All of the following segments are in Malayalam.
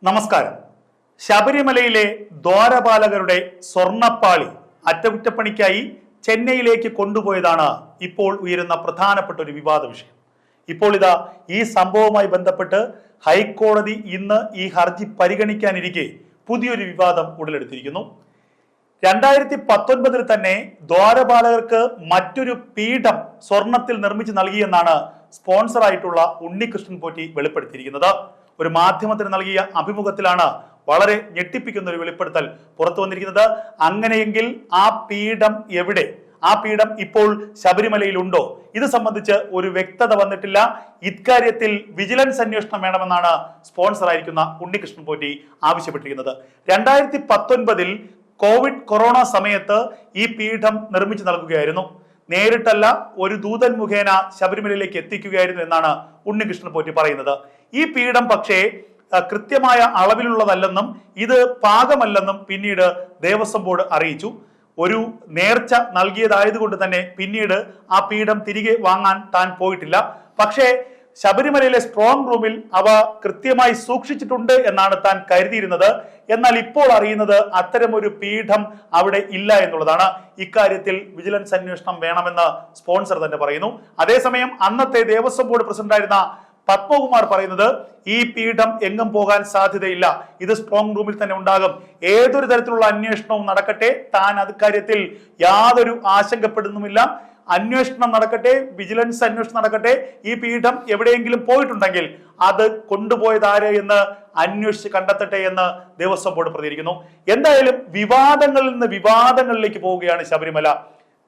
നമസ്കാരം. ശബരിമലയിലെ ദ്വാരപാലകരുടെ സ്വർണ്ണപ്പാളി അറ്റകുറ്റപ്പണിക്കായി ചെന്നൈയിലേക്ക് കൊണ്ടുപോയതാണ് ഇപ്പോൾ ഉയരുന്ന പ്രധാനപ്പെട്ട ഒരു വിവാദ വിഷയം. ഇപ്പോൾ ഈ സംഭവവുമായി ബന്ധപ്പെട്ട് ഹൈക്കോടതി ഇന്ന് ഈ ഹർജി പരിഗണിക്കാനിരിക്കെ പുതിയൊരു വിവാദം ഉടലെടുത്തിരിക്കുന്നു. 2019 തന്നെ ദ്വാരപാലകർക്ക് മറ്റൊരു പീഠം സ്വർണത്തിൽ നിർമ്മിച്ച് നൽകിയെന്നാണ് സ്പോൺസറായിട്ടുള്ള ഉണ്ണികൃഷ്ണൻ പോറ്റി വെളിപ്പെടുത്തിയിരിക്കുന്നത്. ഒരു മാധ്യമത്തിന് നൽകിയ അഭിമുഖത്തിലാണ് വളരെ ഞെട്ടിപ്പിക്കുന്ന ഒരു വെളിപ്പെടുത്തൽ പുറത്തു വന്നിരിക്കുന്നത്. അങ്ങനെയെങ്കിൽ ആ പീഠം എവിടെ? ആ പീഠം ഇപ്പോൾ ശബരിമലയിൽ ഉണ്ടോ? ഇത് സംബന്ധിച്ച് ഒരു വ്യക്തത വന്നിട്ടില്ല. ഇക്കാര്യത്തിൽ വിജിലൻസ് അന്വേഷണം വേണമെന്നാണ് സ്പോൺസറായിരിക്കുന്ന ഉണ്ണികൃഷ്ണൻ പോറ്റി ആവശ്യപ്പെട്ടിരിക്കുന്നത്. 2019 കൊറോണ സമയത്ത് ഈ പീഠം നിർമ്മിച്ചു നൽകുകയായിരുന്നു. നേരിട്ടല്ല, ഒരു ദൂതൻ മുഖേന ശബരിമലയിലേക്ക് എത്തിക്കുകയായിരുന്നു എന്നാണ് ഉണ്ണികൃഷ്ണൻ പോറ്റി പറയുന്നത്. ഈ പീഠം പക്ഷേ കൃത്യമായ അളവിലുള്ളതല്ലെന്നും ഇത് പാകമല്ലെന്നും പിന്നീട് ദേവസ്വം ബോർഡ് അറിയിച്ചു. ഒരു നേർച്ച നൽകിയതായതുകൊണ്ട് തന്നെ പിന്നീട് ആ പീഠം തിരികെ വാങ്ങാൻ താൻ പോയിട്ടില്ല. പക്ഷേ ശബരിമലയിലെ സ്ട്രോങ് റൂമിൽ അവ കൃത്യമായി സൂക്ഷിച്ചിട്ടുണ്ട് എന്നാണ് താൻ കരുതിയിരുന്നത്. എന്നാൽ ഇപ്പോൾ അറിയുന്നത് അത്തരമൊരു പീഠം അവിടെ ഇല്ല എന്നുള്ളതാണ്. ഇക്കാര്യത്തിൽ വിജിലൻസ് അന്വേഷണം വേണമെന്ന് സ്പോൺസർ തന്നെ പറയുന്നു. അതേസമയം അന്നത്തെ ദേവസ്വം ബോർഡ് പ്രസിഡന്റായിരുന്ന പത്മകുമാർ പറയുന്നത് ഈ പീഠം എങ്ങും പോകാൻ സാധ്യതയില്ല, ഇത് സ്ട്രോങ് റൂമിൽ തന്നെ ഉണ്ടാകും. ഏതൊരു തരത്തിലുള്ള അന്വേഷണവും നടക്കട്ടെ, താൻ അക്കാര്യത്തിൽ യാതൊരു ആശങ്കപ്പെടുന്നുമില്ല. അന്വേഷണം നടക്കട്ടെ, വിജിലൻസ് അന്വേഷണം നടക്കട്ടെ. ഈ പീഠം എവിടെയെങ്കിലും പോയിട്ടുണ്ടെങ്കിൽ അത് കൊണ്ടുപോയതാര് എന്ന് അന്വേഷിച്ച് കണ്ടെത്തട്ടെ എന്ന് ദേവസ്വം ബോർഡ് പ്രതികരിക്കുന്നു. എന്തായാലും വിവാദങ്ങളിൽ നിന്ന് വിവാദങ്ങളിലേക്ക് പോവുകയാണ് ശബരിമല.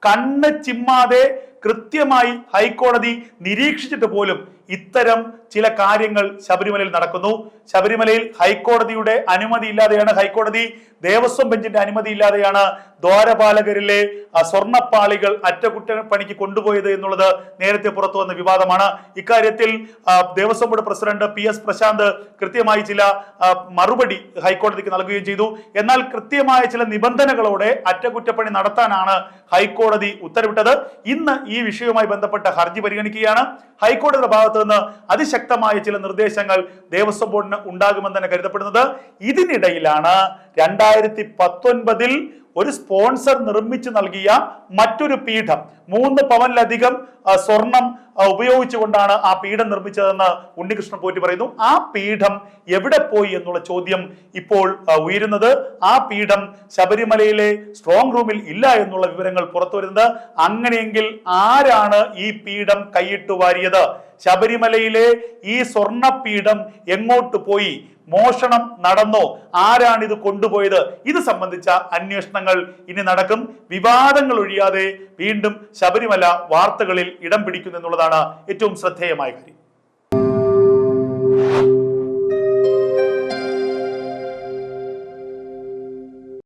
കണ്ണ് ചിമ്മാതെ കൃത്യമായി ഹൈക്കോടതി നിരീക്ഷിച്ചിട്ട് പോലും ഇത്തരം ചില കാര്യങ്ങൾ ശബരിമലയിൽ നടക്കുന്നു. ശബരിമലയിൽ ഹൈക്കോടതിയുടെ അനുമതി ഇല്ലാതെയാണ്, ഹൈക്കോടതി ദേവസ്വം ബെഞ്ചിന്റെ അനുമതി ഇല്ലാതെയാണ് ദ്വാരപാലകരിലെ സ്വർണ്ണപ്പാളികൾ അറ്റകുറ്റപ്പണിക്ക് കൊണ്ടുപോയത് എന്നുള്ളത് നേരത്തെ പുറത്തു വന്ന വിവാദമാണ്. ഇക്കാര്യത്തിൽ Devaswom board president PS Prashanth കൃത്യമായി ചില മറുപടി ഹൈക്കോടതിക്ക് നൽകുകയും ചെയ്തു. എന്നാൽ കൃത്യമായ ചില നിബന്ധനകളോടെ അറ്റകുറ്റപ്പണി നടത്താനാണ് ഹൈക്കോടതി ഉത്തരവിട്ടത്. ഇന്ന് ഈ വിഷയവുമായി ബന്ധപ്പെട്ട ഹർജി പരിഗണിക്കുകയാണ്. ഹൈക്കോടതിയുടെ ഭാഗത്ത് നിന്ന് അതിശക്തമായ ചില നിർദ്ദേശങ്ങൾ ദേവസ്വം ബോർഡിന് ഉണ്ടാകുമെന്ന് തന്നെ കരുതപ്പെടുന്നത്. ഇതിനിടയിലാണ് 2019 ഒരു സ്പോൺസർ നിർമ്മിച്ചു നൽകിയ മറ്റൊരു പീഠം 3 പവനിലധികം സ്വർണം ഉപയോഗിച്ചുകൊണ്ടാണ് ആ പീഠം നിർമ്മിച്ചതെന്ന് ഉണ്ണികൃഷ്ണൻ പോറ്റി പറയുന്നു. ആ പീഠം എവിടെ പോയി എന്നുള്ള ചോദ്യം ഇപ്പോൾ ഉയരുന്നത്. ആ പീഠം ശബരിമലയിലെ സ്ട്രോങ് റൂമിൽ ഇല്ല എന്നുള്ള വിവരങ്ങൾ പുറത്തു വരുന്നത്. അങ്ങനെയെങ്കിൽ ആരാണ് ഈ പീഠം കൈയിട്ട് വാരിയത്? ശബരിമലയിലെ ഈ സ്വർണ്ണപീഠം എങ്ങോട്ട് പോയി? മോഷണം നടന്നോ? ആരാണ് ഇത് കൊണ്ടുപോയത്? ഇത് സംബന്ധിച്ച അന്വേഷണങ്ങൾ ഇനി നടക്കും. വിവാദങ്ങൾ ഒഴിയാതെ വീണ്ടും ശബരിമല വാർത്തകളിൽ ഇടം പിടിക്കുന്നു എന്നുള്ളതാണ് ഏറ്റവും ശ്രദ്ധേയമായ കാര്യം.